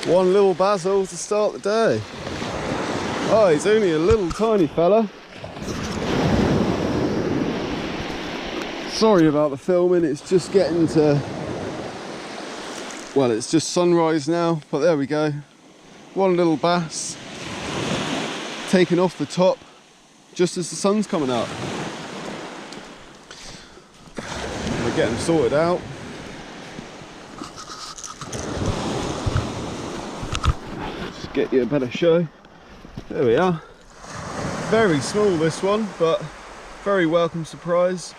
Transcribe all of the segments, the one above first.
One little basil to start the day. Oh, he's only a little tiny fella. Sorry about the filming, it's just getting to... Well, it's just sunrise now, but there we go. One little bass. Taking off the top just as the sun's coming up. We're getting sorted out. Just get you a better show. There we are. Very small this one, but very welcome surprise.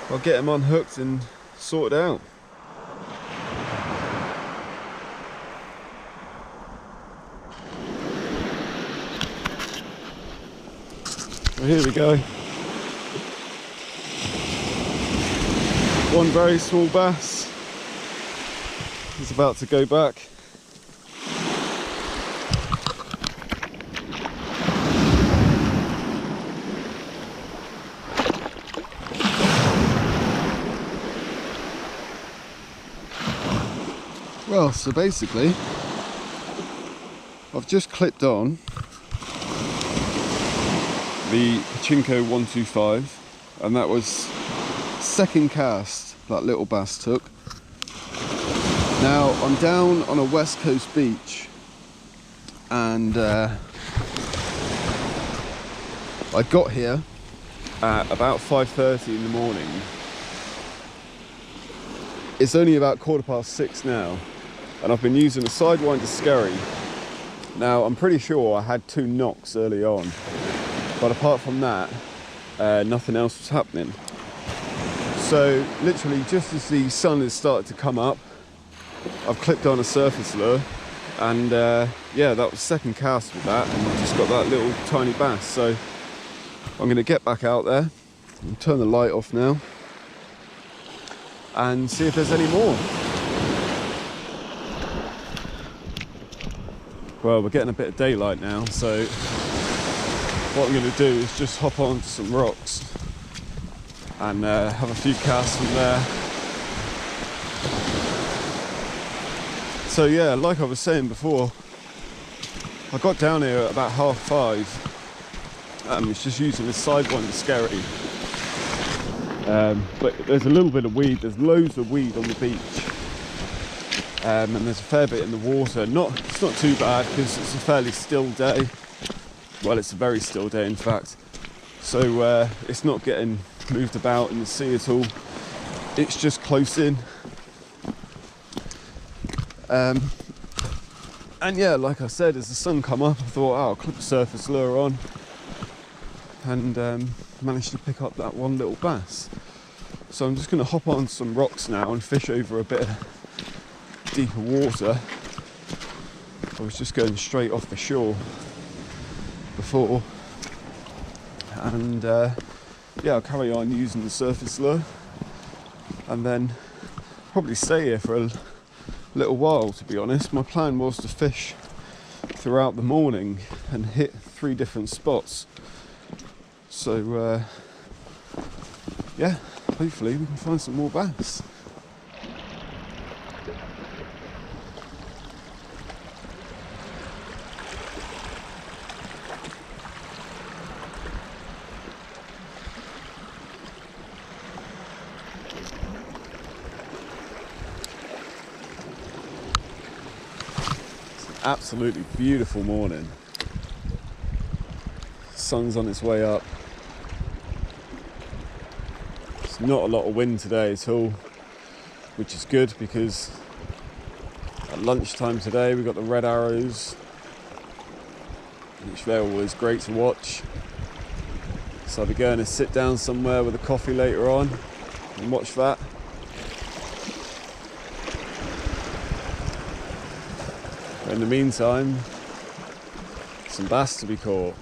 I'll get him unhooked and sorted out. So here we go. One very small bass. He's about to go back. Well, so basically, I've just clipped on the Pachinko 125, and that was second cast that little bass took. Now I'm down on a west coast beach, and I got here at about 5:30 in the morning. It's only about 6:15 now, and I've been using a sidewinder skerry. Now I'm pretty sure I had 2 knocks early on, but apart from that, nothing else was happening. So literally just as the sun has started to come up, I've clipped on a surface lure, and yeah, that was second cast with that, and I just got that little tiny bass. So I'm going to get back out there and turn the light off now and see if there's any more. Well, we're getting a bit of daylight now, so what I'm going to do is just hop onto some rocks and have a few casts from there. So yeah, like I was saying before, I got down here at about 5:30. It's just using this sidewinder skerry. But there's a little bit of weed, there's loads of weed on the beach. And there's a fair bit in the water. It's not too bad because it's a fairly still day. Well, it's a very still day in fact. So it's not getting moved about in the sea at all. It's just close in. And yeah, like I said, as the sun come up, I thought, oh, I'll clip a surface lure on, and managed to pick up that one little bass. So I'm just going to hop on some rocks now and fish over a bit of deeper water. I was just going straight off the shore before, and yeah, I'll carry on using the surface lure and then probably stay here for a little while. To be honest, my plan was to fish throughout the morning and hit 3 different spots. So yeah, hopefully we can find some more bass. Absolutely beautiful morning. Sun's on its way up. There's not a lot of wind today at all, which is good because at lunchtime today we got the red arrows, which they're always great to watch. So I'll be going to sit down somewhere with a coffee later on and watch that. In the meantime, some bass to be caught.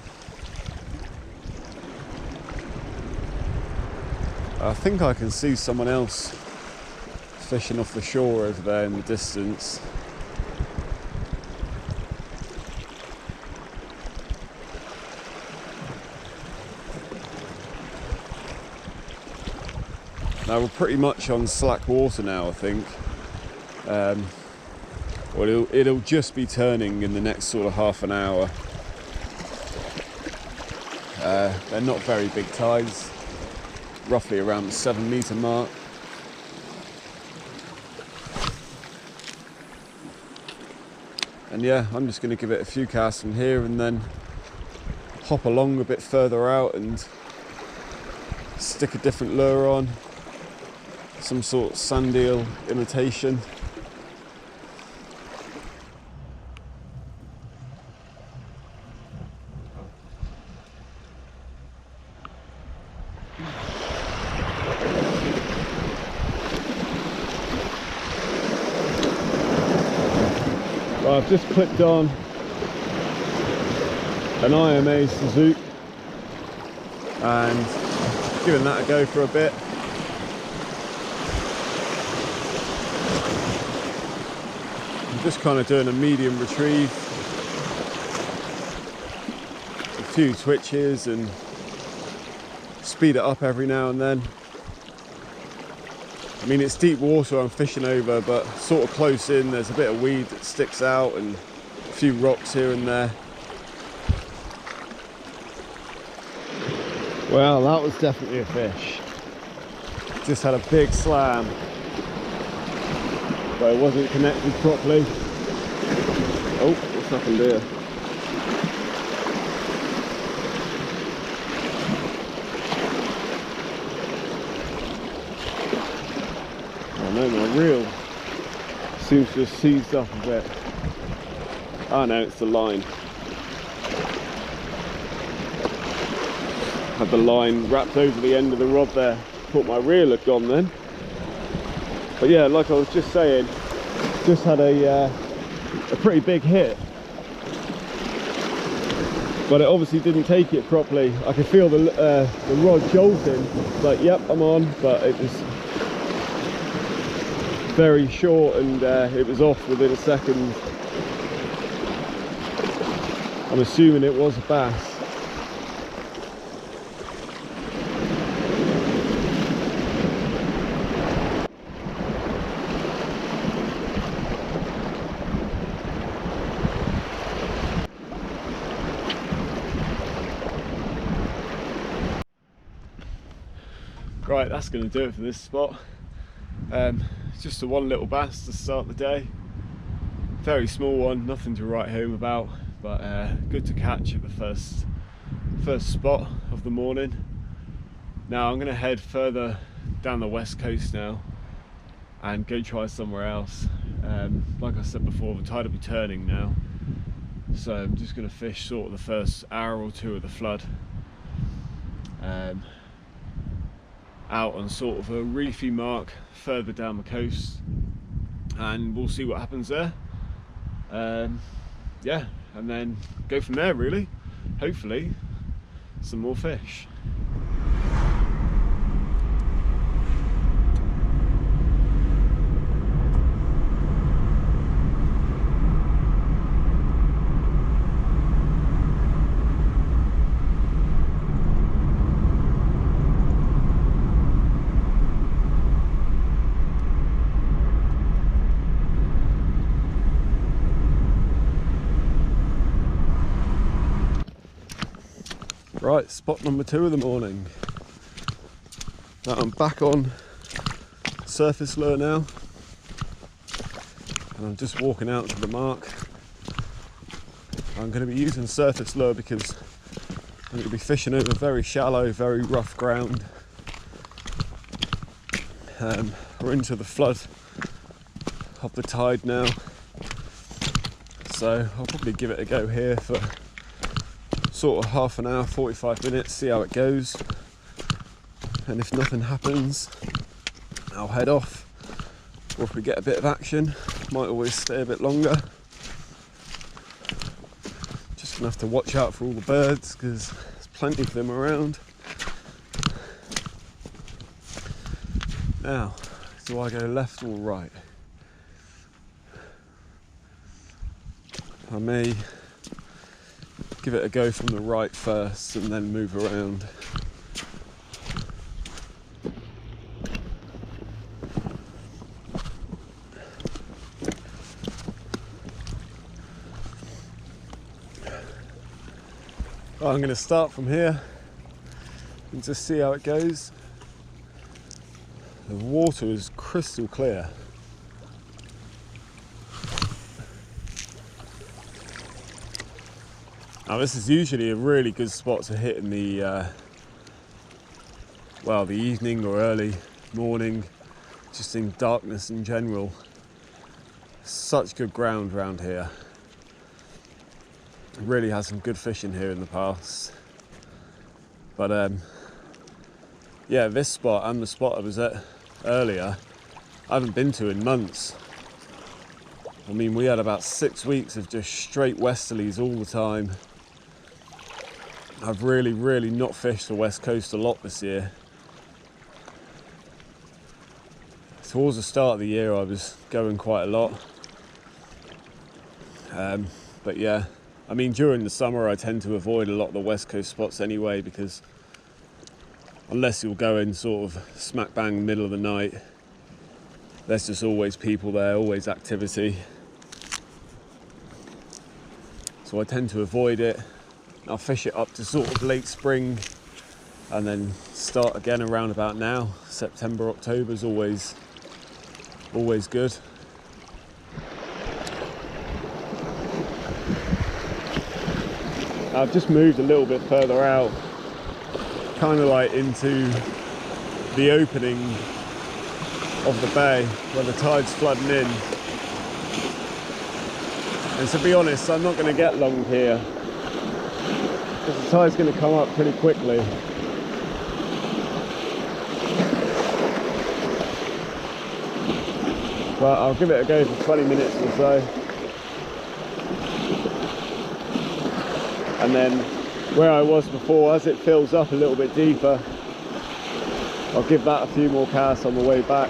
I think I can see someone else fishing off the shore over there in the distance. Now we're pretty much on slack water now, I think. Well, it'll just be turning in the next sort of half an hour. They're not very big tides, roughly around the 7 metre mark. And yeah, I'm just going to give it a few casts from here and then hop along a bit further out and stick a different lure on, some sort of sand eel imitation. Well, I've just clicked on an IMA Suzuki and given that a go for a bit. I'm just kind of doing a medium retrieve, a few twitches and speed it up every now and then. I mean, it's deep water I'm fishing over, but sort of close in there's a bit of weed that sticks out and a few rocks here and there. Well, that was definitely a fish. Just had a big slam, but it wasn't connected properly. Oh, what's happened here? Oh no, my reel seems to have seized up a bit. Oh no, it's the line. Had the line wrapped over the end of the rod there. Thought my reel had gone then. But yeah, like I was just saying, just had a pretty big hit. But it obviously didn't take it properly. I could feel the rod jolting. It's like, yep, I'm on, but it was very short and it was off within a second. I'm assuming it was a bass. Right, that's going to do it for this spot. It's just a one little bass to start the day. Very small one, nothing to write home about, but good to catch at the first spot of the morning. Now I'm going to head further down the west coast now and go try somewhere else. Like I said before, the tide will be turning now, so I'm just going to fish sort of the first hour or two of the flood. Out on sort of a reefy mark further down the coast, and we'll see what happens there. Yeah, and then go from there really. Hopefully some more fish. Right, spot number 2 of the morning. Now I'm back on surface lure now, and I'm just walking out to the mark. I'm going to be using surface lure because I'm going to be fishing over very shallow, very rough ground. We're into the flood of the tide now, so I'll probably give it a go here for sort of half an hour, 45 minutes, see how it goes, and if nothing happens I'll head off, or if we get a bit of action might always stay a bit longer. Just gonna have to watch out for all the birds because there's plenty of them around. Now, do I go left or right? I may give it a go from the right first and then move around. Well, I'm going to start from here and just see how it goes. The water is crystal clear. Now this is usually a really good spot to hit in the the evening or early morning, just in darkness in general. Such good ground around here. Really had some good fishing here in the past. But yeah, this spot and the spot I was at earlier, I haven't been to in months. I mean, we had about 6 weeks of just straight westerlies all the time. I've really not fished the West Coast a lot this year. Towards the start of the year I was going quite a lot. But yeah, I mean, during the summer I tend to avoid a lot of the West Coast spots anyway, because unless you're going sort of smack bang middle of the night, there's just always people there, always activity. So I tend to avoid it. I'll fish it up to sort of late spring and then start again around about now. September, October is always good. I've just moved a little bit further out, kind of like into the opening of the bay where the tide's flooding in. And to be honest, I'm not going to get long here, because the tide's going to come up pretty quickly. But I'll give it a go for 20 minutes or so. And then where I was before, as it fills up a little bit deeper, I'll give that a few more casts on the way back.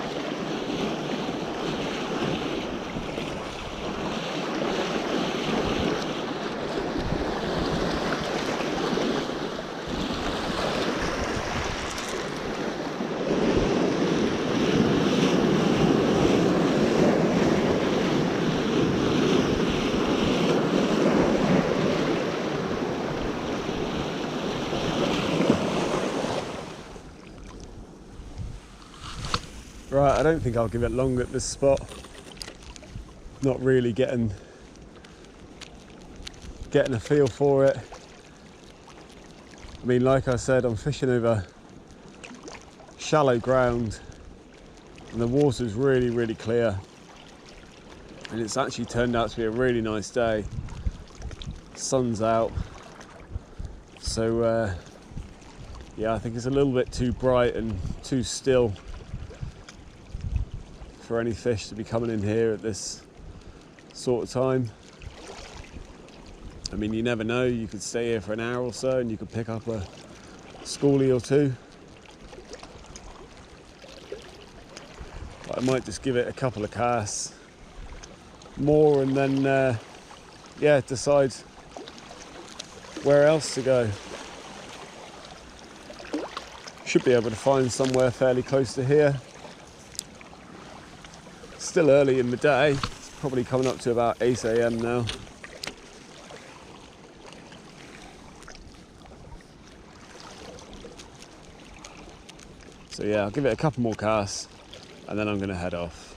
Right, I don't think I'll give it long at this spot. Not really getting a feel for it. I mean, like I said, I'm fishing over shallow ground and the water's really clear. And it's actually turned out to be a really nice day. Sun's out. So yeah, I think it's a little bit too bright and too still for any fish to be coming in here at this sort of time. I mean, you never know, you could stay here for an hour or so and you could pick up a schoolie or two. But I might just give it a couple of casts more and then yeah, decide where else to go. Should be able to find somewhere fairly close to here. Still early in the day, it's probably coming up to about 8 AM now. So yeah, I'll give it a couple more casts and then I'm going to head off.